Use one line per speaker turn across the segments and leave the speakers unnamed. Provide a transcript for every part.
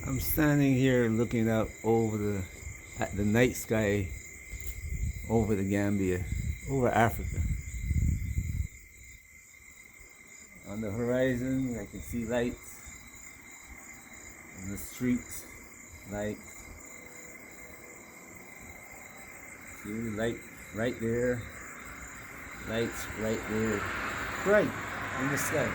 I'm standing here looking out at the night sky over the Gambia, over Africa. On the horizon, I can see lights. In the streets, lights. See light right there. Lights right there. Bright in the sky.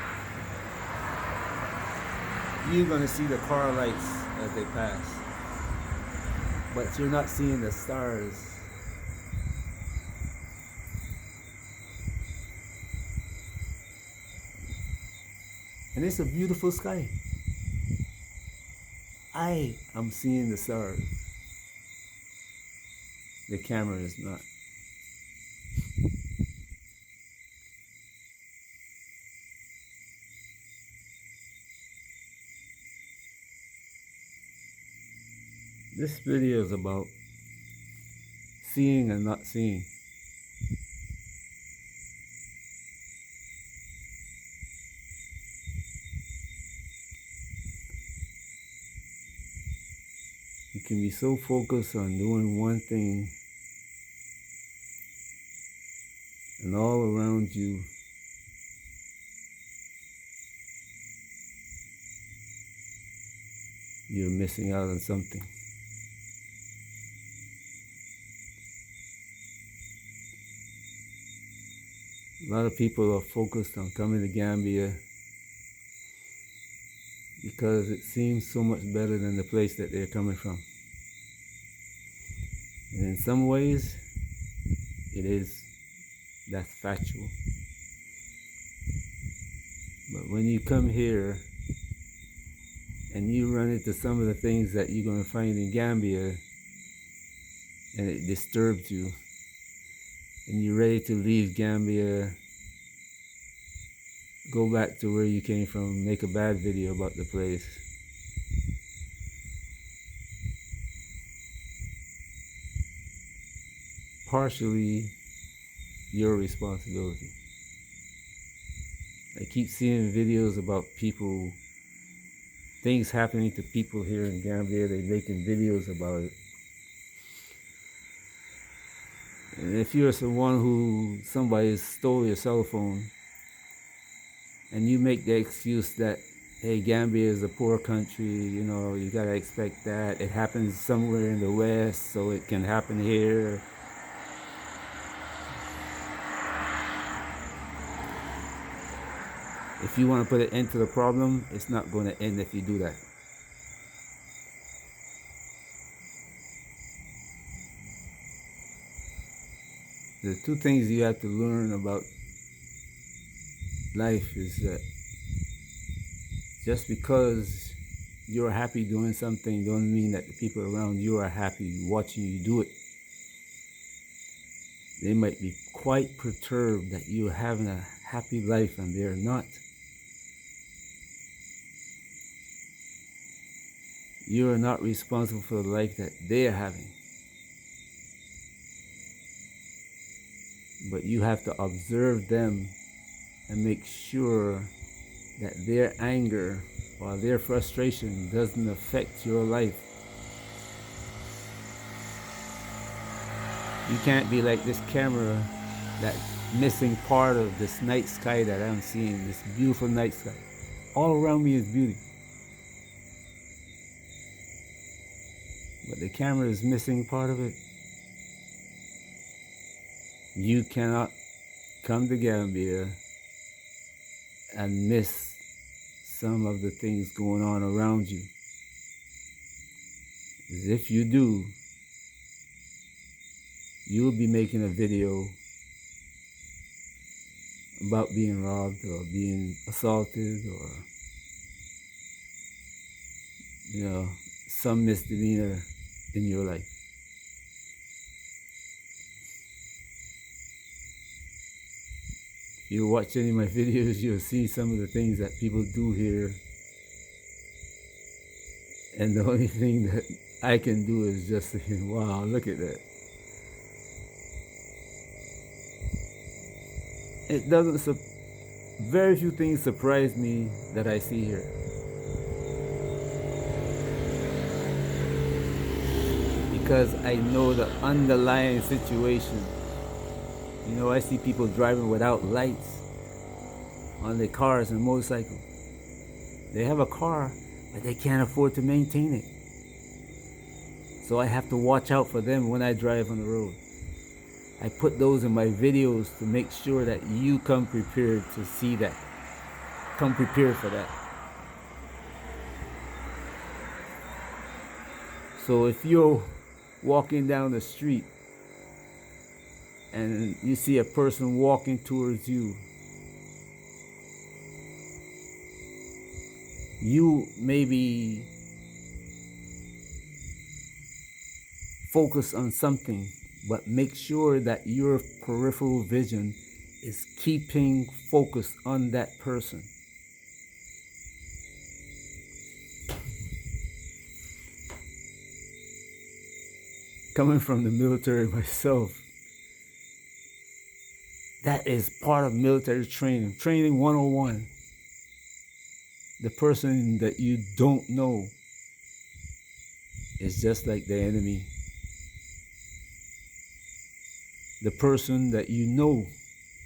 You're gonna see the car lights as they pass, but you're not seeing the stars. And it's a beautiful sky. I am seeing the stars. The camera is not. This video is about seeing and not seeing. You can be so focused on doing one thing, and all around you you're missing out on something. A lot of people are focused on coming to Gambia because it seems so much better than the place that they're coming from. And in some ways, that's factual. But when you come here and you run into some of the things that you're going to find in Gambia, and it disturbs you, and you're ready to leave Gambia, go back to where you came from, make a bad video about the place, partially your responsibility. I keep seeing videos about people, things happening to people here in Gambia. They're making videos about it. And if you're somebody stole your cell phone, and you make the excuse that, hey, Gambia is a poor country, you gotta expect that. It happens somewhere in the West, so it can happen here. If you want to put an end to the problem, it's not going to end if you do that. The two things you have to learn about life is that just because you're happy doing something don't mean that the people around you are happy watching you do it. They might be quite perturbed that you're having a happy life and they're not. You are not responsible for the life that they are having. But you have to observe them and make sure that their anger or their frustration doesn't affect your life. You can't be like this camera, that missing part of this night sky that I'm seeing, this beautiful night sky. All around me is beauty. But the camera is missing part of it. You cannot come to Gambia and miss some of the things going on around you. Because if you do, you'll be making a video about being robbed or being assaulted or, some misdemeanor in your life. If you watch any of my videos, you'll see some of the things that people do here. And the only thing that I can do is just say, wow, look at that. Very few things surprise me that I see here. because I know the underlying situation. You know, I see people driving without lights on their cars and motorcycles. They have a car, but they can't afford to maintain it. So I have to watch out for them when I drive on the road. I put those in my videos to make sure that you come prepared to see that. Come prepared for that. So if you're walking down the street and you see a person walking towards you, you maybe focus on something, but make sure that your peripheral vision is keeping focused on that person. Coming from the military myself, that is part of military training. Training 101. The person that you don't know is just like the enemy. The person that you know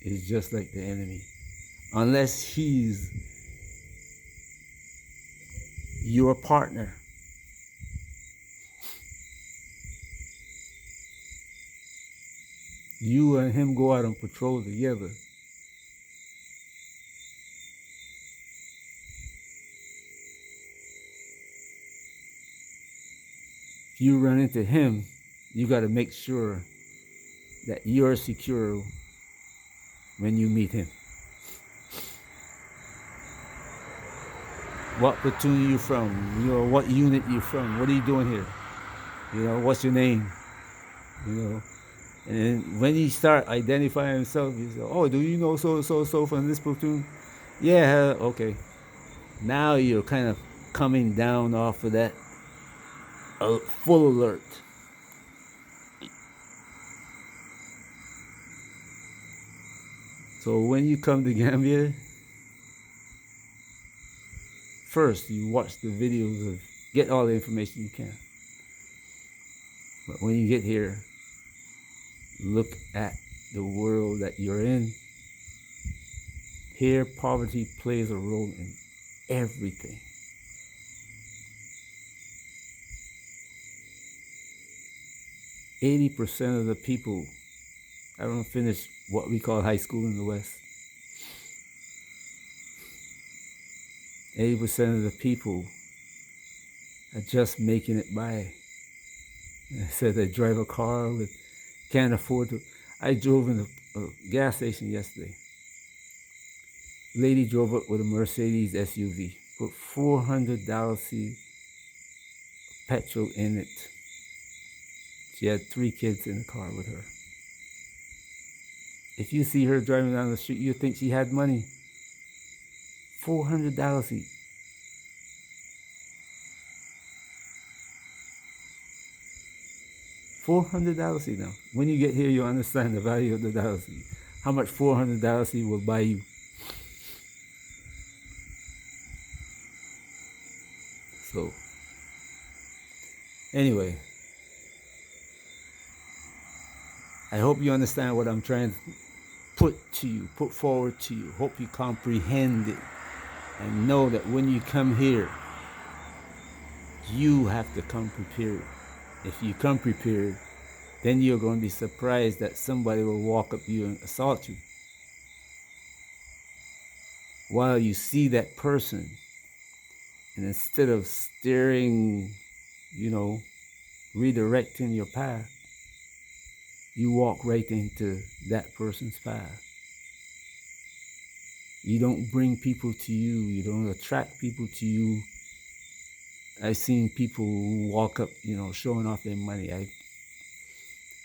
is just like the enemy. Unless he's your partner. You and him go out on patrol together. If you run into him, you got to make sure that you're secure when you meet him. What platoon are you from? You know, what unit you from? What are you doing here? You know, what's your name? You know, and then when he start identifying himself, you say, "Oh, do you know so from this platoon?" Yeah, okay. Now you're kind of coming down off of that full alert. So when you come to Gambia, first you watch the videos of, get all the information you can. But when you get here, look at the world that you're in. Here, poverty plays a role in everything. %80 of the people haven't finished what we call high school in the West. 80% of the people are just making it by. I said they drive a car with, can't afford to. I drove in a gas station yesterday. Lady drove up with a Mercedes SUV, put $400 petrol in it. She had 3 kids in the car with her. If you see her driving down the street, you think she had money. $400. $400 now. When you get here, you understand the value of the dollar. How much $400 will buy you. So, anyway, I hope you understand what I'm trying to put forward to you. Hope you comprehend it and know that when you come here, you have to come prepared. If you come prepared, then you're going to be surprised that somebody will walk up to you and assault you. While you see that person, and instead of steering, redirecting your path, you walk right into that person's path. You don't bring people to you. You don't attract people to you. I've seen people who walk up, showing off their money.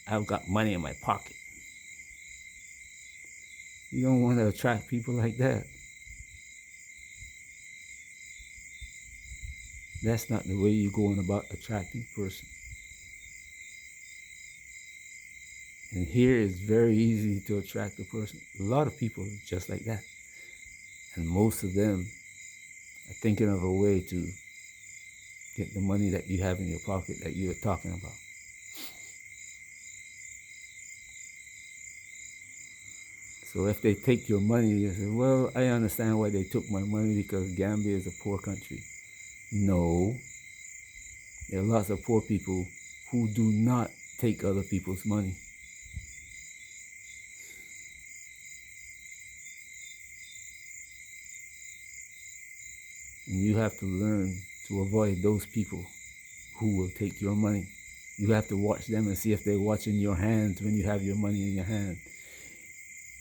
I've got money in my pocket. You don't want to attract people like that. That's not the way you're going about attracting a person. And here it's very easy to attract a person. A lot of people are just like that. And most of them are thinking of a way to get the money that you have in your pocket that you were talking about. So if they take your money, you say, well, I understand why they took my money because Gambia is a poor country. No, there are lots of poor people who do not take other people's money. And you have to learn to avoid those people who will take your money. You have to watch them and see if they're watching your hands when you have your money in your hand.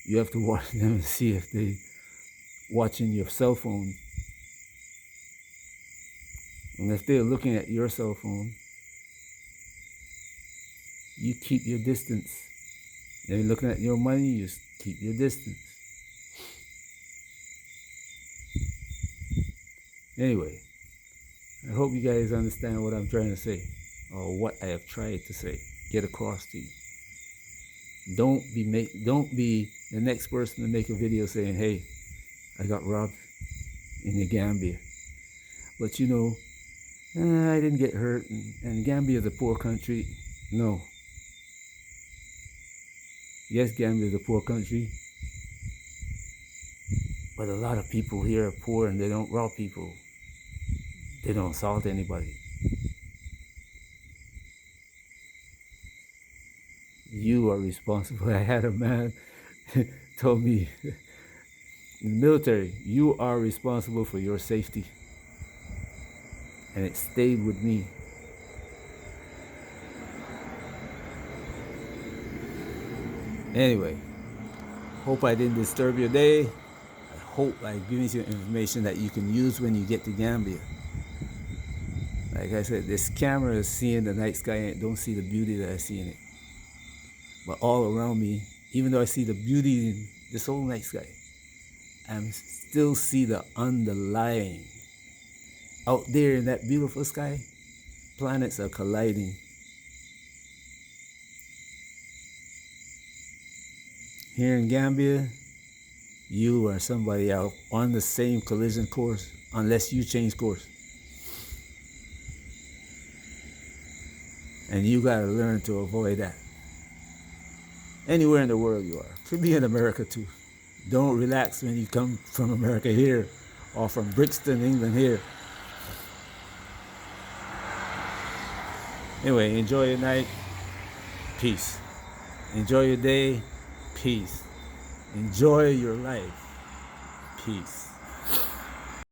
You have to watch them and see if they're watching your cell phone. And if they're looking at your cell phone, you keep your distance. If they're looking at your money, you keep your distance. Anyway, I hope you guys understand what I'm trying to say, or what I have tried to say, get across to you. Don't be the next person to make a video saying, hey, I got robbed in the Gambia. But you know, I didn't get hurt, and Gambia is a poor country. No. Yes, Gambia is a poor country, but a lot of people here are poor and they don't rob people. They don't assault anybody. You are responsible. I had a man told me, in the military, you are responsible for your safety. And it stayed with me. Anyway, hope I didn't disturb your day. I hope I've given you information that you can use when you get to Gambia. Like I said, this camera is seeing the night sky and don't see the beauty that I see in it. But all around me, even though I see the beauty in this whole night sky, I still see the underlying. Out there in that beautiful sky, planets are colliding. Here in Gambia, you are somebody out on the same collision course unless you change course. And you gotta learn to avoid that. Anywhere in the world you are. Could be in America too. Don't relax when you come from America here or from Brixton, England here. Anyway, enjoy your night. Peace. Enjoy your day. Peace. Enjoy your life. Peace.